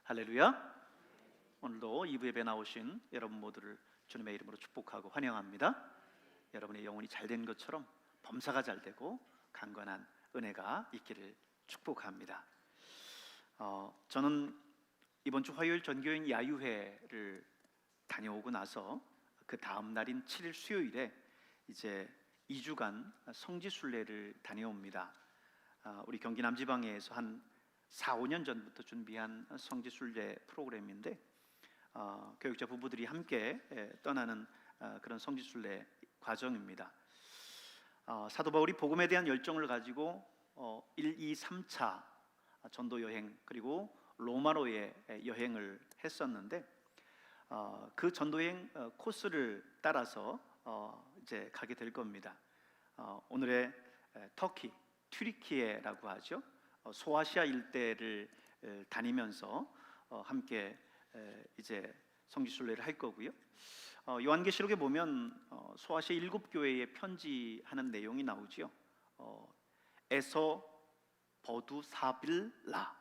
할렐루야. 오늘도 2부 예배 나오신 여러분 모두를 주님의 이름으로 축복하고 환영합니다. 여러분의 영혼이 잘된 것처럼 범사가 잘되고 강건한 은혜가 있기를 축복합니다. 저는 이번 주 화요일 전교인 야유회를 다녀오고 나서 그 다음 날인 7일 수요일에 이제 2주간 성지순례를 다녀옵니다. 우리 경기 남지방에서 한 4, 5년 전부터 준비한 성지순례 프로그램인데 교육자 부부들이 함께 떠나는 그런 성지순례 과정입니다. 사도 바울이 복음에 대한 열정을 가지고 1, 2, 3차 전도 여행 그리고 로마로의 여행을 했었는데 그 전도 여행 코스를 따라서 이제 가게 될 겁니다. 오늘의 터키, 튀르키예라고 하죠. 소아시아 일대를 다니면서 함께 이제 성지순례를 할 거고요. 요한계시록에 보면 소아시아 7교회에 편지하는 내용이 나오죠. 에서, 버두, 사빌라,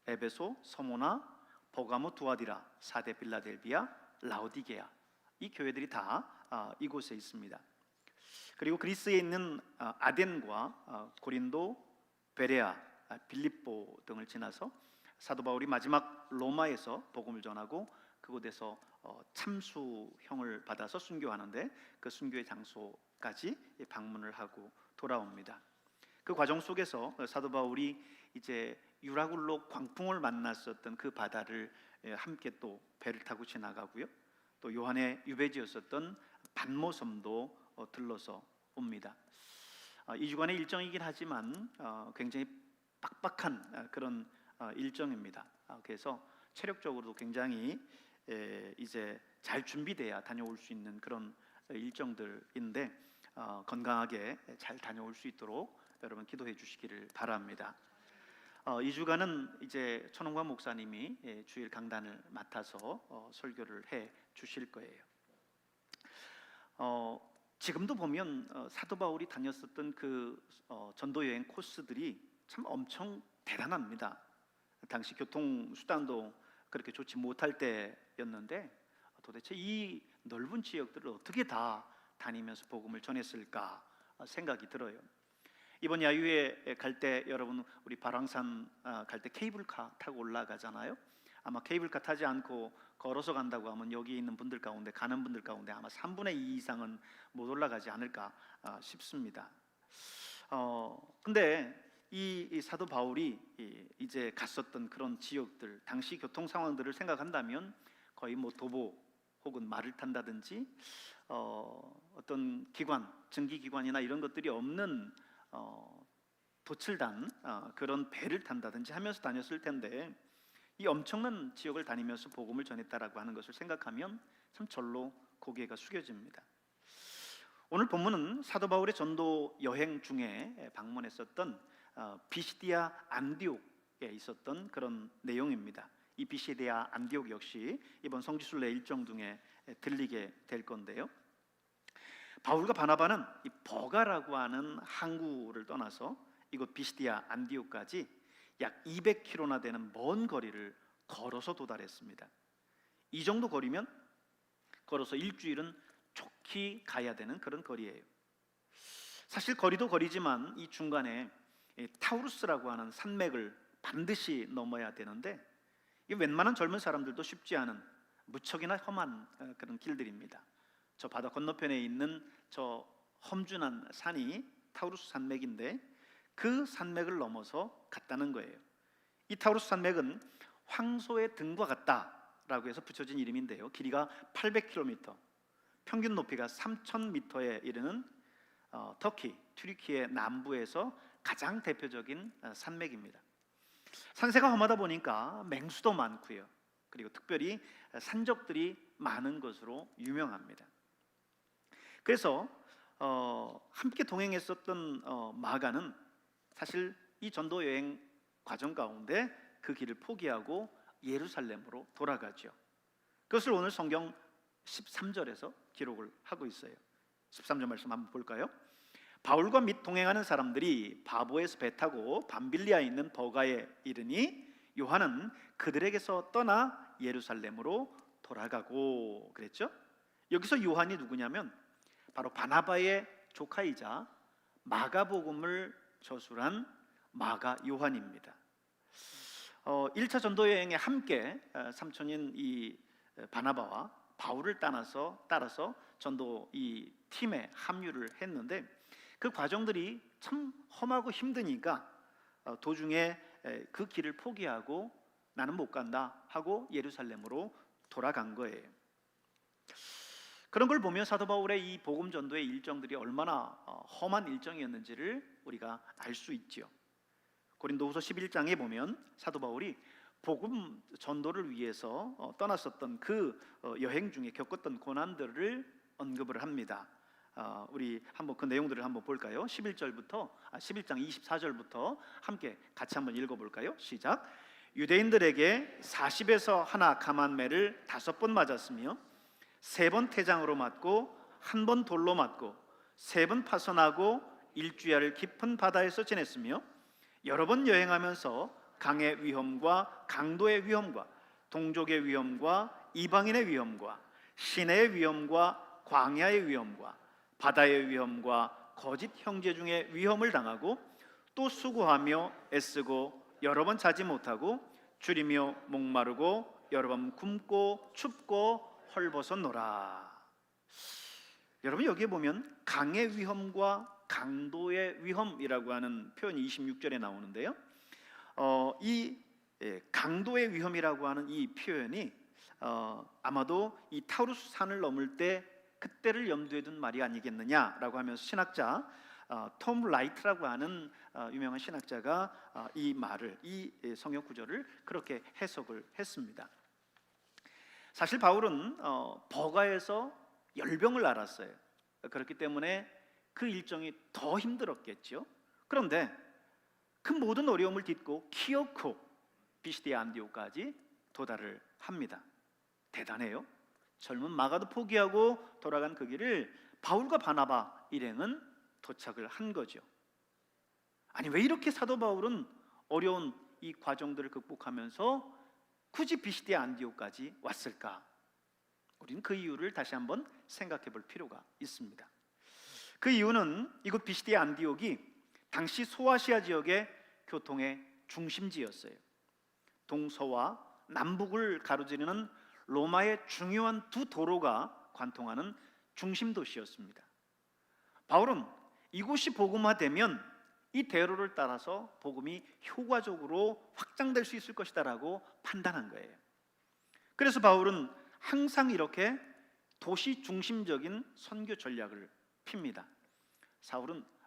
에베소, 서모나, 버가모, 두아디라, 사데, 빌라델비아, 라오디게아, 이 교회들이 다 이곳에 있습니다. 그리고 그리스에 있는 아덴과 고린도, 베레아, 빌립보 등을 지나서 사도 바울이 마지막 로마에서 복음을 전하고 그곳에서 참수형을 받아서 순교하는데 그 순교의 장소까지 방문을 하고 돌아옵니다. 그 과정 속에서 사도 바울이 이제 유라굴로 광풍을 만났었던 그 바다를 함께 또 배를 타고 지나가고요. 또 요한의 유배지였었던 반모섬도 들러서 옵니다. 2주간의 일정이긴 하지만 굉장히 빡빡한 그런 일정입니다. 그래서 체력적으로도 굉장히 이제 잘 준비돼야 다녀올 수 있는 그런 일정들인데 건강하게 잘 다녀올 수 있도록 여러분 기도해 주시기를 바랍니다. 2주간은 이제 천홍관 목사님이 주일 강단을 맡아서 설교를 해 주실 거예요. 지금도 보면 사도 바울이 다녔었던 그 전도 여행 코스들이 참 엄청 대단합니다. 당시 교통수단도 그렇게 좋지 못할 때였는데 도대체 이 넓은 지역들을 어떻게 다 다니면서 복음을 전했을까 생각이 들어요. 이번 야유회 갈 때 여러분 우리 발왕산 갈 때 케이블카 타고 올라가잖아요. 아마 케이블카 타지 않고 걸어서 간다고 하면 여기 있는 분들 가운데 가는 분들 가운데 아마 3분의 2 이상은 못 올라가지 않을까 싶습니다. 근데 이 사도 바울이 이제 갔었던 그런 지역들 당시 교통 상황들을 생각한다면 거의 뭐 도보 혹은 말을 탄다든지 어떤 기관, 증기기관이나 이런 것들이 없는 도출단 그런 배를 탄다든지 하면서 다녔을 텐데 이 엄청난 지역을 다니면서 복음을 전했다라고 하는 것을 생각하면 참 절로 고개가 숙여집니다. 오늘 본문은 사도 바울의 전도 여행 중에 방문했었던 비시디아 안디옥에 있었던 그런 내용입니다. 이 비시디아 안디옥 역시 이번 성지순례 일정 중에 들리게 될 건데요. 바울과 바나바는 이 버가라고 하는 항구를 떠나서 이곳 비시디아 안디옥까지 약 200km나 되는 먼 거리를 걸어서 도달했습니다. 이 정도 거리면 걸어서 일주일은 좋게 가야 되는 그런 거리예요. 사실 거리도 거리지만 이 중간에 타우루스라고 하는 산맥을 반드시 넘어야 되는데 이게 웬만한 젊은 사람들도 쉽지 않은 무척이나 험한 그런 길들입니다. 저 바다 건너편에 있는 저 험준한 산이 타우루스 산맥인데 그 산맥을 넘어서 갔다는 거예요. 이 타우루스 산맥은 황소의 등과 같다라고 해서 붙여진 이름인데요. 길이가 800km, 평균 높이가 3000m에 이르는 터키, 튀르키예 남부에서 가장 대표적인 산맥입니다. 산세가 험하다 보니까 맹수도 많고요. 그리고 특별히 산적들이 많은 것으로 유명합니다. 그래서 함께 동행했었던 마가는 사실 이 전도 여행 과정 가운데 그 길을 포기하고 예루살렘으로 돌아가죠. 그것을 오늘 성경 13절에서 기록을 하고 있어요. 13절 말씀 한번 볼까요? 바울과 및 동행하는 사람들이 바보에서 배 타고 밤빌리아에 있는 버가에 이르니 요한은 그들에게서 떠나 예루살렘으로 돌아가고 그랬죠. 여기서 요한이 누구냐면 바로 바나바의 조카이자 마가복음을 저술한 마가 요한입니다. 1차 전도 여행에 함께 삼촌인 이 바나바와 바울을 따라서 전도 이 팀에 합류를 했는데 그 과정들이 참 험하고 힘드니까 도중에 그 길을 포기하고 나는 못 간다 하고 예루살렘으로 돌아간 거예요. 그런 걸 보면 사도 바울의 이 복음 전도의 일정들이 얼마나 험한 일정이었는지를 우리가 알 수 있죠. 고린도후서 11장에 보면 사도 바울이 복음 전도를 위해서 떠났었던 그 여행 중에 겪었던 고난들을 언급을 합니다. 우리 한번 그 내용들을 한번 볼까요? 11장 24절부터 함께 같이 한번 읽어볼까요? 시작. 유대인들에게 40에서 하나 감한 매를 5번 맞았으며 3번 태장으로 맞고 1번 돌로 맞고 3번 파선하고 일주야를 깊은 바다에서 지냈으며 여러 번 여행하면서 강의 위험과 강도의 위험과 동족의 위험과 이방인의 위험과 시내의 위험과 광야의 위험과 바다의 위험과 거짓 형제 중에 위험을 당하고 또 수고하며 애쓰고 여러 번 자지 못하고 줄이며 목마르고 여러 번 굶고 춥고 헐벗었노라. 여러분 여기에 보면 강의 위험과 강도의 위험이라고 하는 표현이 26절에 나오는데요. 이 강도의 위험이라고 하는 이 표현이 아마도 이 타우루스 산을 넘을 때 그때를 염두에 둔 말이 아니겠느냐라고 하면서 신학자 톰 라이트라고 하는 유명한 신학자가 이 말을, 이 성역 구절을 그렇게 해석을 했습니다. 사실 바울은 버가에서 열병을 앓았어요. 그렇기 때문에 그 일정이 더 힘들었겠죠. 그런데 그 모든 어려움을 딛고 키어코 비시디아 안디오까지 도달을 합니다. 대단해요. 젊은 마가도 포기하고 돌아간 그 길을 바울과 바나바 일행은 도착을 한 거죠. 아니 왜 이렇게 사도 바울은 어려운 이 과정들을 극복하면서 굳이 비시디아 안디오까지 왔을까? 우리는 그 이유를 다시 한번 생각해 볼 필요가 있습니다. 그 이유는 이곳 비시디아 안디옥이 당시 소아시아 지역의 교통의 중심지였어요. 동서와 남북을 가로지르는 로마의 중요한 두 도로가 관통하는 중심 도시였습니다. 바울은 이곳이 복음화되면 이 대로를 따라서 복음이 효과적으로 확장될 수 있을 것이다라고 판단한 거예요. 그래서 바울은 항상 이렇게 도시 중심적인 선교 전략을 핍니다.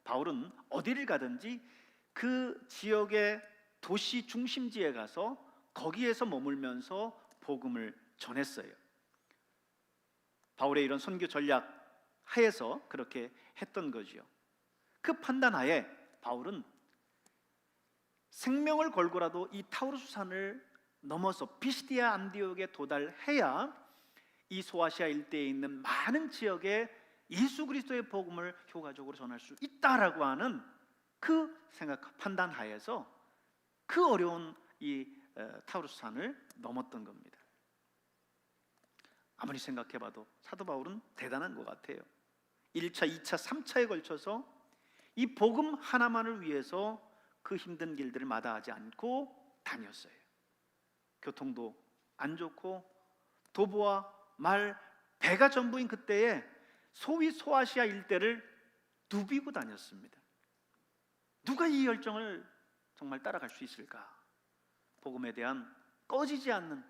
바울은 어디를 가든지 그 지역의 도시 중심지에 가서 거기에서 머물면서 복음을 전했어요. 바울의 이런 선교 전략 하에서 그렇게 했던 거지요. 그 판단 하에 바울은 생명을 걸고라도 이 타우루스 산을 넘어서 피시디아 안디옥에 도달해야 이 소아시아 일대에 있는 많은 지역에 예수 그리스도의 복음을 효과적으로 전할 수 있다라고 하는 그 생각 판단 하에서 그 어려운 이 타우루스 산을 넘었던 겁니다. 아무리 생각해봐도 사도 바울은 대단한 것 같아요. 1차, 2차, 3차에 걸쳐서 이 복음 하나만을 위해서 그 힘든 길들을 마다하지 않고 다녔어요. 교통도 안 좋고 도보와 말, 배가 전부인 그때에 소위 소아시아 일대를 누비고 다녔습니다. 누가 이 열정을 정말 따라갈 수 있을까? 복음에 대한 꺼지지 않는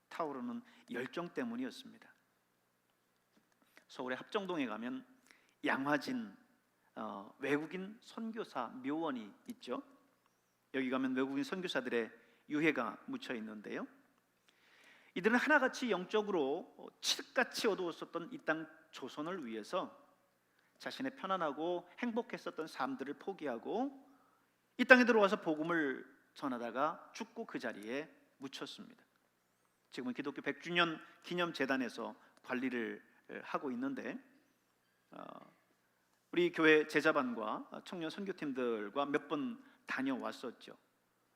타오르는 열정 때문이었습니다. 서울의 합정동에 가면 양화진 외국인 선교사 묘원이 있죠. 여기 가면 외국인 선교사들의 유해가 묻혀 있는데요. 이들은 하나같이 영적으로 칠흑같이 어두웠었던 이 땅 조선을 위해서 자신의 편안하고 행복했었던 삶들을 포기하고 이 땅에 들어와서 복음을 전하다가 죽고 그 자리에 묻혔습니다. 지금은 기독교 100주년 기념재단에서 관리를 하고 있는데 우리 교회 제자반과 청년 선교팀들과 몇 번 다녀왔었죠.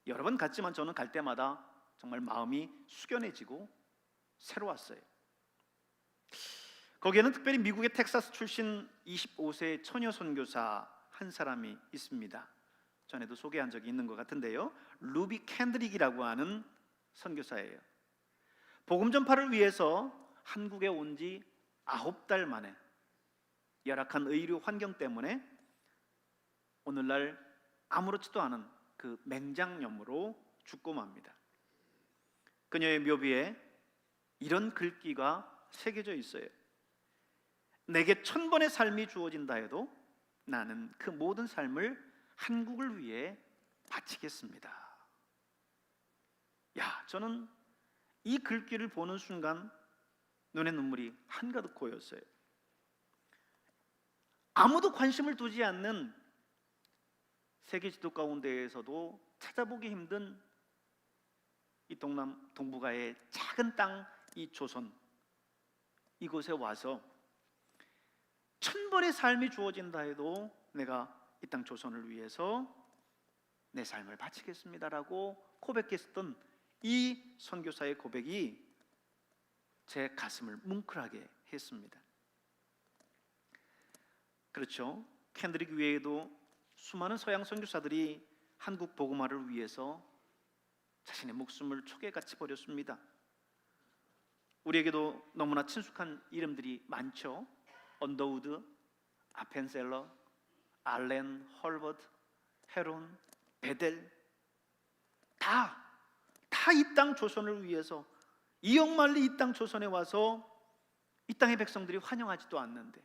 여러 번 갔지만 저는 갈 때마다 정말 마음이 숙연해지고 새로웠어요. 거기에는 특별히 미국의 텍사스 출신 25세 처녀 선교사 한 사람이 있습니다. 전에도 소개한 적이 있는 것 같은데요, 루비 캔드릭이라고 하는 선교사예요. 복음 전파를 위해서 한국에 온 지 9달 만에 열악한 의료 환경 때문에 오늘날 아무렇지도 않은 그 맹장염으로 죽고 맙니다. 그녀의 묘비에 이런 글귀가 새겨져 있어요. 내게 1000번의 삶이 주어진다 해도 나는 그 모든 삶을 한국을 위해 바치겠습니다. 저는 이 글귀를 보는 순간 눈에 눈물이 한가득 고였어요. 아무도 관심을 두지 않는 세계 지도 가운데에서도 찾아보기 힘든 이 동북아의 작은 땅, 이 조선, 이곳에 와서 1000번의 삶이 주어진다 해도 내가 이 땅 조선을 위해서 내 삶을 바치겠습니다라고 고백했던 이 선교사의 고백이 제 가슴을 뭉클하게 했습니다. 그렇죠, 캔드릭 외에도 수많은 서양 선교사들이 한국 복음화를 위해서 자신의 목숨을 촉에같이 버렸습니다. 우리에게도 너무나 친숙한 이름들이 많죠. 언더우드, 아펜셀러, 알렌, 헐버트, 헤론, 베델, 다 이 땅 조선을 위해서, 이역만리 이 땅 조선에 와서 이 땅의 백성들이 환영하지도 않는데,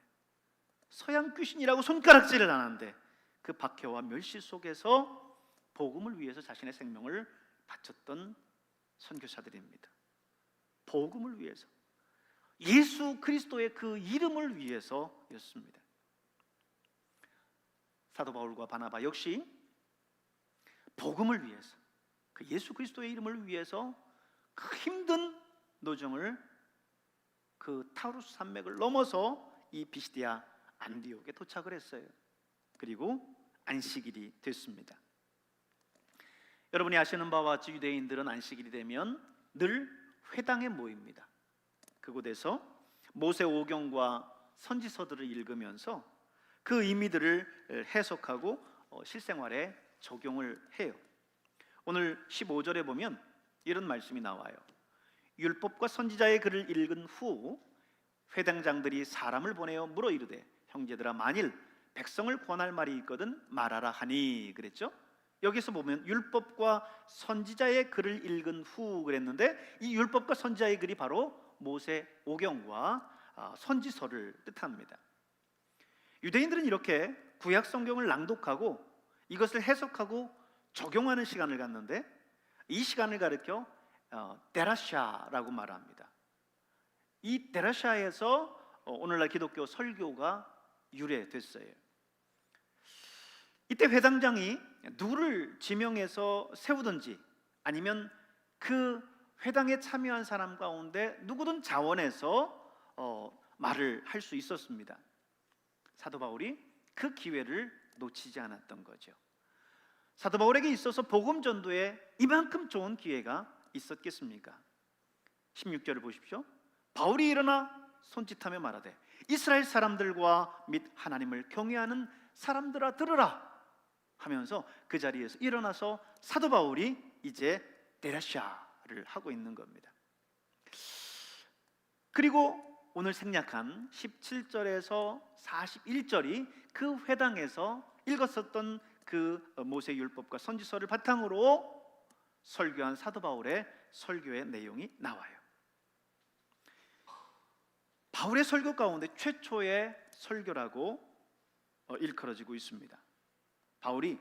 서양 귀신이라고 손가락질을 하는데 그 박해와 멸시 속에서 복음을 위해서 자신의 생명을 바쳤던 선교사들입니다. 복음을 위해서, 예수 그리스도의 그 이름을 위해서였습니다. 사도 바울과 바나바 역시 복음을 위해서, 그 예수 그리스도의 이름을 위해서 그 힘든 노정을, 그 타우루스 산맥을 넘어서 이 비시디아 안디옥에 도착을 했어요. 그리고 안식일이 됐습니다. 여러분이 아시는 바와 같이 유대인들은 안식일이 되면 늘 회당에 모입니다. 그곳에서 모세오경과 선지서들을 읽으면서 그 의미들을 해석하고 실생활에 적용을 해요. 오늘 15절에 보면 이런 말씀이 나와요. 율법과 선지자의 글을 읽은 후 회당장들이 사람을 보내어 물어 이르되 형제들아, 만일 백성을 권할 말이 있거든 말하라 하니 그랬죠. 여기서 보면 율법과 선지자의 글을 읽은 후 그랬는데, 이 율법과 선지자의 글이 바로 모세오경과 선지서를 뜻합니다. 유대인들은 이렇게 구약 성경을 낭독하고 이것을 해석하고 적용하는 시간을 갖는데, 이 시간을 가리켜 데라샤라고 말합니다. 이 데라샤에서 오늘날 기독교 설교가 유래됐어요. 이때 회당장이 누구를 지명해서 세우든지 아니면 그 회당에 참여한 사람 가운데 누구든 자원해서 말을 할 수 있었습니다. 사도 바울이 그 기회를 놓치지 않았던 거죠. 사도 바울에게 있어서 복음 전도에 이만큼 좋은 기회가 있었겠습니까? 16절을 보십시오. 바울이 일어나 손짓하며 말하되 이스라엘 사람들과 및 하나님을 경외하는 사람들아 들으라 하면서 그 자리에서 일어나서 사도 바울이 이제 데라샤를 하고 있는 겁니다. 그리고 오늘 생략한 17절에서 41절이 그 회당에서 읽었었던 그 모세율법과 선지서를 바탕으로 설교한 사도 바울의 설교의 내용이 나와요. 바울의 설교 가운데 최초의 설교라고 일컬어지고 있습니다. 바울이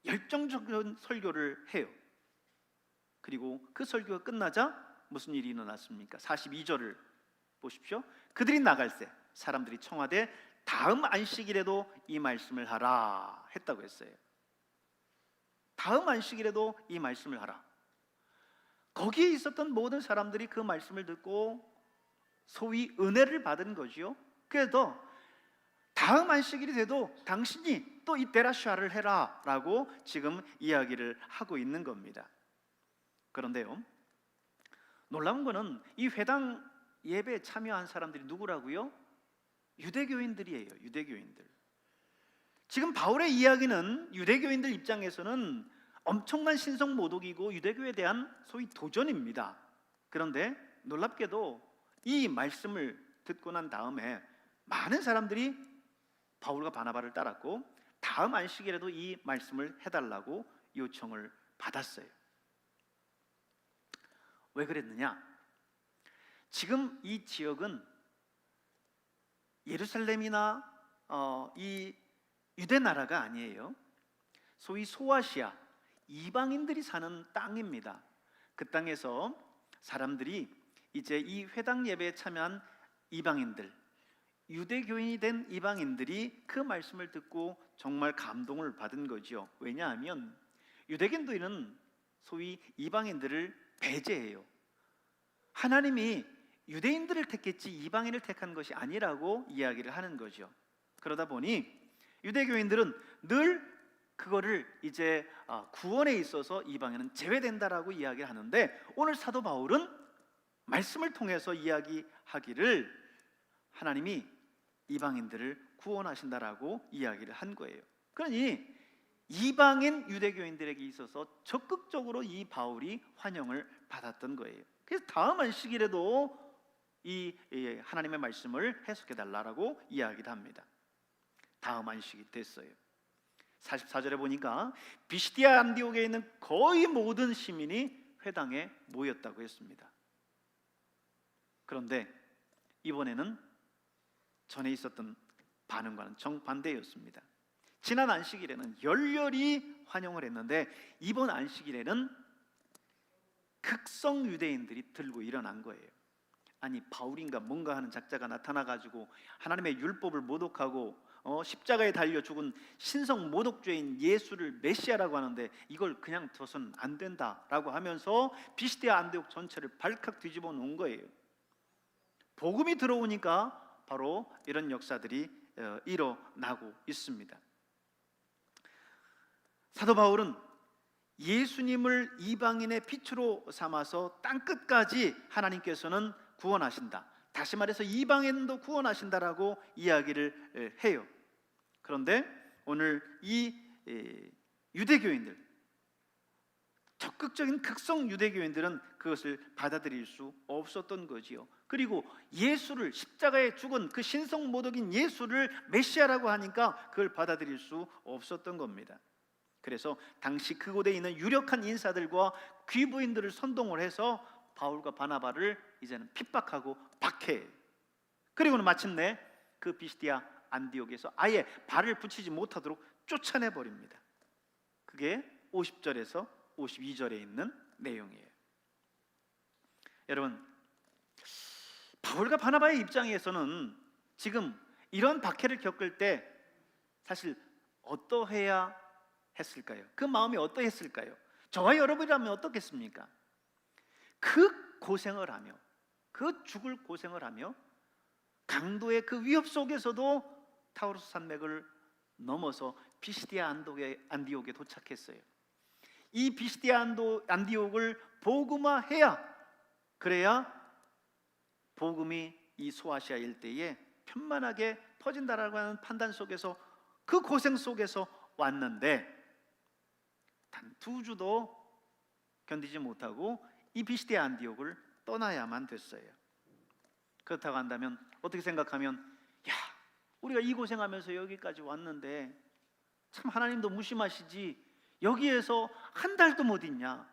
열정적인 설교를 해요. 그리고 그 설교가 끝나자 무슨 일이 일어났습니까? 42절을 보십시오. 그들이 나갈새 사람들이 청하되 다음 안식일에도 이 말씀을 하라 했다고 했어요. 다음 안식일에도 이 말씀을 하라. 거기에 있었던 모든 사람들이 그 말씀을 듣고 소위 은혜를 받은 거지요. 그래도 다음 안식일이 돼도 당신이 또 이때라샤를 해라라고 지금 이야기를 하고 있는 겁니다. 그런데요, 놀라운 거는 이 회당 예배에 참여한 사람들이 누구라고요? 유대교인들이에요. 유대교인들. 지금 바울의 이야기는 유대교인들 입장에서는 엄청난 신성 모독이고 유대교에 대한 소위 도전입니다. 그런데 놀랍게도 이 말씀을 듣고 난 다음에 많은 사람들이 바울과 바나바를 따랐고 다음 안식일에도 이 말씀을 해달라고 요청을 받았어요. 왜 그랬느냐? 지금 이 지역은 예루살렘이나 이 유대 나라가 아니에요. 소위 소아시아, 이방인들이 사는 땅입니다. 그 땅에서 사람들이 이제 이 회당 예배에 참여한 이방인들, 유대교인이 된 이방인들이 그 말씀을 듣고 정말 감동을 받은 거죠. 왜냐하면 유대교인들은 소위 이방인들을 배제해요. 하나님이 유대인들을 택했지 이방인을 택한 것이 아니라고 이야기를 하는 거죠. 그러다 보니 유대교인들은 늘 그거를 이제 구원에 있어서 이방인은 제외된다라고 이야기를 하는데, 오늘 사도 바울은 말씀을 통해서 이야기하기를 하나님이 이방인들을 구원하신다라고 이야기를 한 거예요. 그러니 이방인 유대교인들에게 있어서 적극적으로 이 바울이 환영을 받았던 거예요. 그래서 다음 안식일에도 이 하나님의 말씀을 해석해 달라고 이야기를 합니다. 다음 안식이 됐어요. 44절에 보니까 비시디아 안디옥에 있는 거의 모든 시민이 회당에 모였다고 했습니다. 그런데 이번에는 전에 있었던 반응과는 정반대였습니다. 지난 안식일에는 열렬히 환영을 했는데 이번 안식일에는 극성 유대인들이 들고 일어난 거예요. 아니, 바울인가 뭔가 하는 작자가 나타나가지고 하나님의 율법을 모독하고 십자가에 달려 죽은 신성 모독죄인 예수를 메시아라고 하는데 이걸 그냥 둬서는 안 된다라고 하면서 비시디아 안디옥 전체를 발칵 뒤집어 놓은 거예요. 복음이 들어오니까 바로 이런 역사들이 일어나고 있습니다. 사도 바울은 예수님을 이방인의 빛으로 삼아서 땅끝까지 하나님께서는 구원하신다, 다시 말해서 이방인도 구원하신다라고 이야기를 해요. 그런데 오늘 이 유대교인들, 적극적인 극성 유대교인들은 그것을 받아들일 수 없었던 거지요. 그리고 예수를, 십자가에 죽은 그 신성 모독인 예수를 메시아라고 하니까 그걸 받아들일 수 없었던 겁니다. 그래서 당시 그곳에 있는 유력한 인사들과 귀부인들을 선동을 해서 바울과 바나바를 이제는 핍박하고 박해해요. 그리고는 마침내 그 비시디아 안디옥에서 아예 발을 붙이지 못하도록 쫓아내 버립니다. 그게 50절에서 52절에 있는 내용이에요. 여러분, 바울과 바나바의 입장에서는 지금 이런 박해를 겪을 때 사실 어떠해야 했을까요? 그 마음이 어떠했을까요? 저와 여러분이라면 어떻겠습니까? 그 고생을 하며, 그 죽을 고생을 하며 강도의 그 위협 속에서도 타우루스 산맥을 넘어서 비시디아 안디옥에 도착했어요. 이 비시디아 안디옥을 복음화해야, 그래야 복음이 이 소아시아 일대에 편만하게 퍼진다라고 하는 판단 속에서, 그 고생 속에서 왔는데 단 2주도 견디지 못하고 이 비시디아 안디옥을 떠나야만 됐어요. 그렇다고 한다면 어떻게 생각하면, 야, 우리가 이 고생하면서 여기까지 왔는데 참 하나님도 무심하시지, 여기에서 한 달도 못 있냐,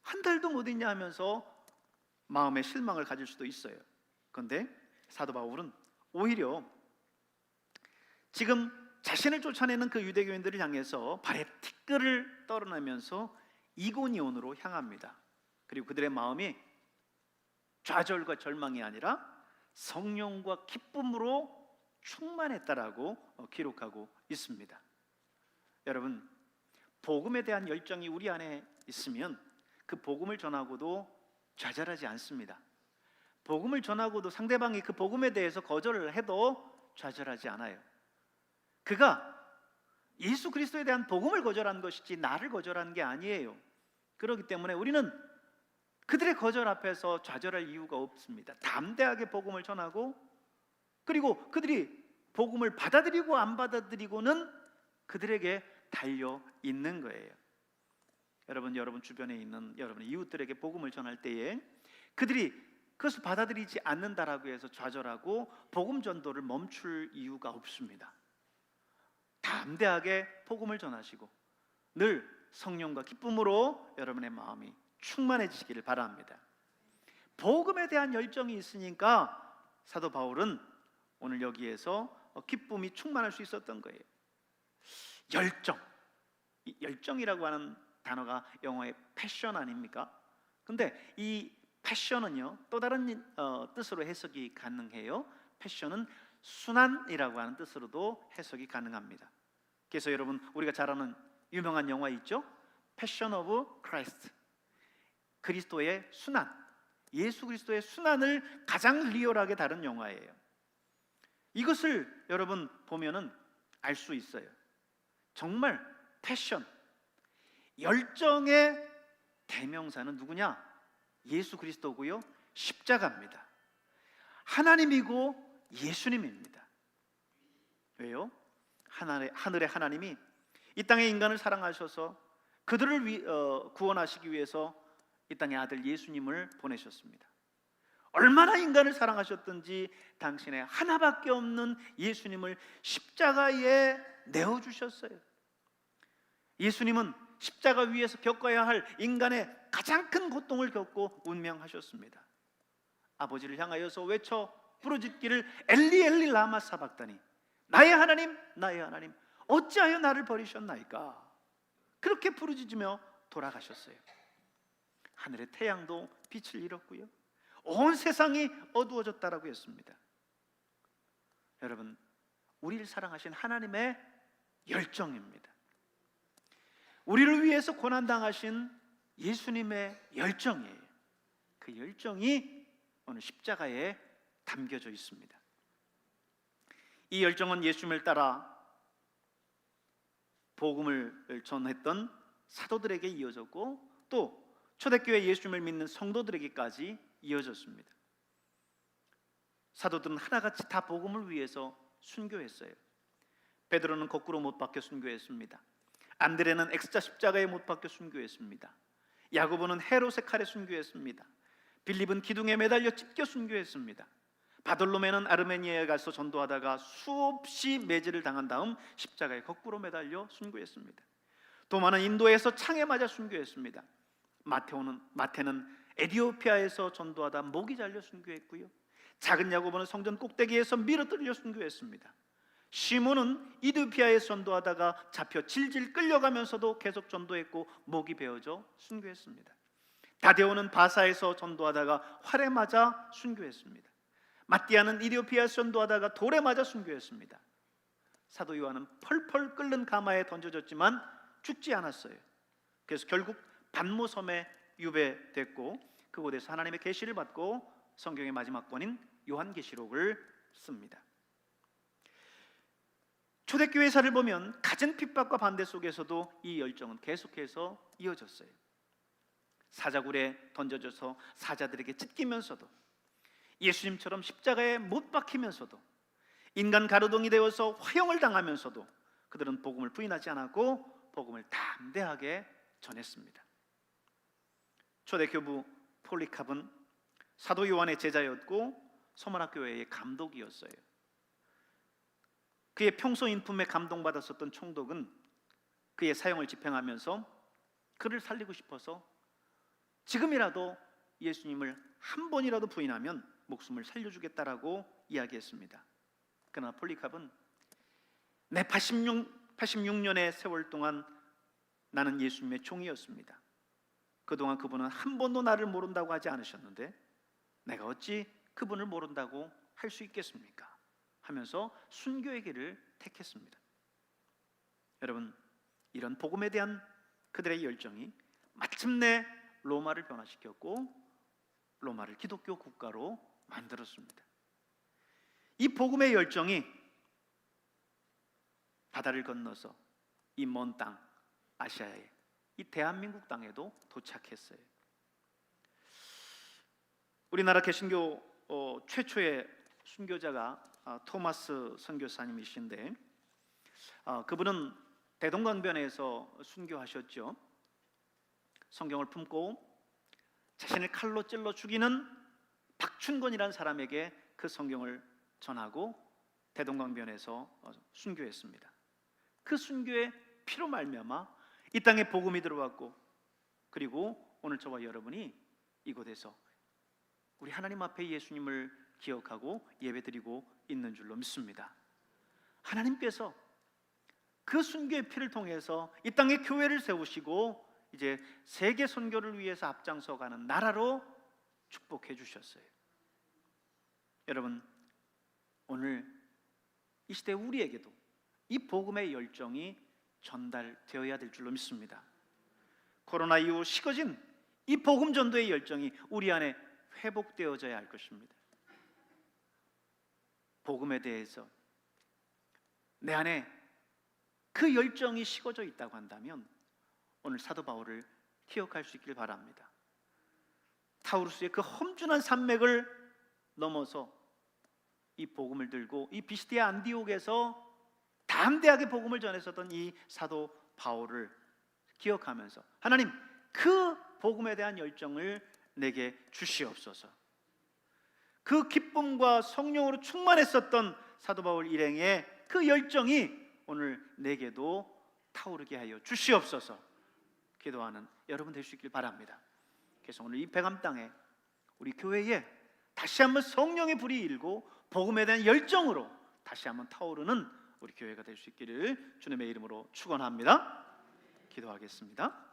한 달도 못 있냐 하면서 마음의 실망을 가질 수도 있어요. 그런데 사도 바울은 오히려 지금 자신을 쫓아내는 그 유대교인들을 향해서 발에 티끌을 떨어내면서 이고니온으로 향합니다. 그리고 그들의 마음이 좌절과 절망이 아니라 성령과 기쁨으로 충만했다라고 기록하고 있습니다. 여러분, 복음에 대한 열정이 우리 안에 있으면 그 복음을 전하고도 좌절하지 않습니다. 복음을 전하고도 상대방이 그 복음에 대해서 거절을 해도 좌절하지 않아요. 그가 예수 그리스도에 대한 복음을 거절한 것이지 나를 거절한 게 아니에요. 그렇기 때문에 우리는 그들의 거절 앞에서 좌절할 이유가 없습니다. 담대하게 복음을 전하고, 그리고 그들이 복음을 받아들이고 안 받아들이고는 그들에게 달려 있는 거예요. 여러분 주변에 있는 여러분의 이웃들에게 복음을 전할 때에 그들이 그것을 받아들이지 않는다라고 해서 좌절하고 복음 전도를 멈출 이유가 없습니다. 담대하게 복음을 전하시고 늘 성령과 기쁨으로 여러분의 마음이 충만해지시기를 바랍니다. 복음에 대한 열정이 있으니까 사도 바울은 오늘 여기에서 기쁨이 충만할 수 있었던 거예요. 열정, 이 열정이라고 하는 단어가 영어의 패션 아닙니까? 근데 이 패션은요 또 다른 뜻으로 해석이 가능해요. 패션은 순환이라고 하는 뜻으로도 해석이 가능합니다. 그래서 여러분 우리가 잘 아는 유명한 영화 있죠? 패션 오브 크라이스트, 그리스도의 순환, 예수 그리스도의 순환을 가장 리얼하게 다룬 영화예요. 이것을 여러분 보면은 알 수 있어요. 정말 패션, 열정의 대명사는 누구냐? 예수 그리스도고요, 십자가입니다. 하나님이고 예수님입니다. 왜요? 하늘의 하나님이 이 땅의 인간을 사랑하셔서 그들을 구원하시기 위해서 이 땅의 아들 예수님을 보내셨습니다. 얼마나 인간을 사랑하셨던지 당신의 하나밖에 없는 예수님을 십자가에 내어주셨어요. 예수님은 십자가 위에서 겪어야 할 인간의 가장 큰 고통을 겪고 운명하셨습니다. 아버지를 향하여서 외쳐 부르짖기를 엘리 엘리 라마 사박다니, 나의 하나님 나의 하나님 어찌하여 나를 버리셨나이까. 그렇게 부르짖으며 돌아가셨어요. 하늘의 태양도 빛을 잃었고요, 온 세상이 어두워졌다라고 했습니다. 여러분, 우리를 사랑하신 하나님의 열정입니다. 우리를 위해서 고난당하신 예수님의 열정이에요. 그 열정이 오늘 십자가에 담겨져 있습니다. 이 열정은 예수님을 따라 복음을 전했던 사도들에게 이어졌고 또 초대교회 예수님을 믿는 성도들에게까지 이어졌습니다. 사도들은 하나같이 다 복음을 위해서 순교했어요. 베드로는 거꾸로 못 박혀 순교했습니다. 안드레는 X자 십자가에 못 박혀 순교했습니다. 야고보는 헤롯의 칼에 순교했습니다. 빌립은 기둥에 매달려 찢겨 순교했습니다. 바돌로메는 아르메니아에 가서 전도하다가 수없이 매질을 당한 다음 십자가에 거꾸로 매달려 순교했습니다. 도마는 인도에서 창에 맞아 순교했습니다. 마태는 에티오피아에서 전도하다 목이 잘려 순교했고요, 작은 야고보는 성전 꼭대기에서 밀어뜯려 순교했습니다. 시몬은 이두피아에서 전도하다가 잡혀 질질 끌려가면서도 계속 전도했고 목이 베어져 순교했습니다. 다데오는 바사에서 전도하다가 활에 맞아 순교했습니다. 마띠아는 이디오피아에서 전도하다가 돌에 맞아 순교했습니다. 사도 요한은 펄펄 끓는 가마에 던져졌지만 죽지 않았어요. 그래서 결국 반모섬에 유배됐고 그곳에서 하나님의 계시를 받고 성경의 마지막 권인 요한계시록을 씁니다. 초대교회사를 보면 갖은 핍박과 반대 속에서도 이 열정은 계속해서 이어졌어요. 사자굴에 던져져서 사자들에게 찢기면서도, 예수님처럼 십자가에 못 박히면서도, 인간 가루동이 되어서 화형을 당하면서도 그들은 복음을 부인하지 않았고 복음을 담대하게 전했습니다. 초대교부 폴리캅은 사도 요한의 제자였고 서문학교회의 감독이었어요. 그의 평소 인품에 감동받았었던 총독은 그의 사형을 집행하면서 그를 살리고 싶어서 지금이라도 예수님을 한 번이라도 부인하면 목숨을 살려주겠다라고 이야기했습니다. 그러나 폴리캅은 내 86년의 세월 동안 나는 예수님의 종이었습니다. 그동안 그분은 한 번도 나를 모른다고 하지 않으셨는데 내가 어찌 그분을 모른다고 할 수 있겠습니까? 하면서 순교의 길을 택했습니다. 여러분, 이런 복음에 대한 그들의 열정이 마침내 로마를 변화시켰고 로마를 기독교 국가로 만들었습니다. 이 복음의 열정이 바다를 건너서 이 먼 땅 아시아에, 이 대한민국 땅에도 도착했어요. 우리나라 개신교 최초의 순교자가 토마스 선교사님이신데, 그분은 대동강변에서 순교하셨죠. 성경을 품고 자신을 칼로 찔러 죽이는 박춘권이라는 사람에게 그 성경을 전하고 대동강변에서 순교했습니다. 그 순교의 피로 말미암아 이 땅에 복음이 들어왔고, 그리고 오늘 저와 여러분이 이곳에서 우리 하나님 앞에 예수님을 기억하고 예배드리고 있는 줄로 믿습니다. 하나님께서 그 순교의 피를 통해서 이 땅에 교회를 세우시고 이제 세계 선교를 위해서 앞장서가는 나라로 축복해 주셨어요. 여러분, 오늘 이 시대 우리에게도 이 복음의 열정이 전달되어야 될 줄로 믿습니다. 코로나 이후 식어진 이 복음 전도의 열정이 우리 안에 회복되어져야 할 것입니다. 복음에 대해서 내 안에 그 열정이 식어져 있다고 한다면 오늘 사도 바울을 기억할 수 있길 바랍니다. 타우루스의 그 험준한 산맥을 넘어서 이 복음을 들고 이 비시디아 안디옥에서 담대하게 복음을 전했었던 이 사도 바울을 기억하면서 하나님, 그 복음에 대한 열정을 내게 주시옵소서. 그 기쁨과 성령으로 충만했었던 사도 바울 일행의 그 열정이 오늘 내게도 타오르게 하여 주시옵소서. 기도하는 여러분 될 수 있길 바랍니다. 그래서 오늘 이 백암 땅에 우리 교회에 다시 한번 성령의 불이 일고 복음에 대한 열정으로 다시 한번 타오르는 우리 교회가 될 수 있기를 주님의 이름으로 축원합니다. 기도하겠습니다.